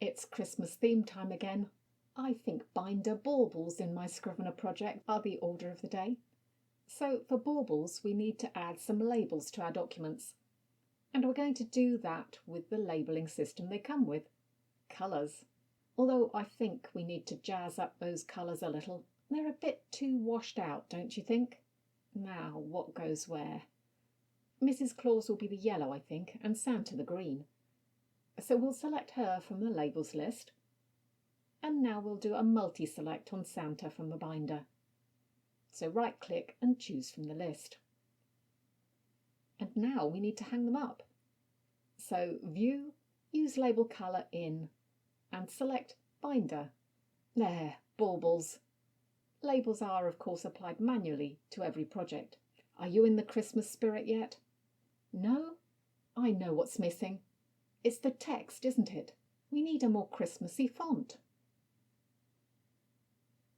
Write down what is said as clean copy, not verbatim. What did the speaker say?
It's Christmas theme time again. I think binder baubles in my Scrivener project are the order of the day. So for baubles, we need to add some labels to our documents. And we're going to do that with the labelling system they come with, colours. Although I think we need to jazz up those colours a little. They're a bit too washed out, don't you think? Now, what goes where? Mrs. Claus will be the yellow, I think, and Santa the green. So we'll select her from the labels list. And now we'll do a multi-select on Santa from the binder. So right-click and choose from the list. And now we need to hang them up. So View, use Label Colour in, and select Binder. There, baubles. Labels are, of course, applied manually to every project. Are you in the Christmas spirit yet? No? I know what's missing. It's the text, isn't it? We need a more Christmassy font.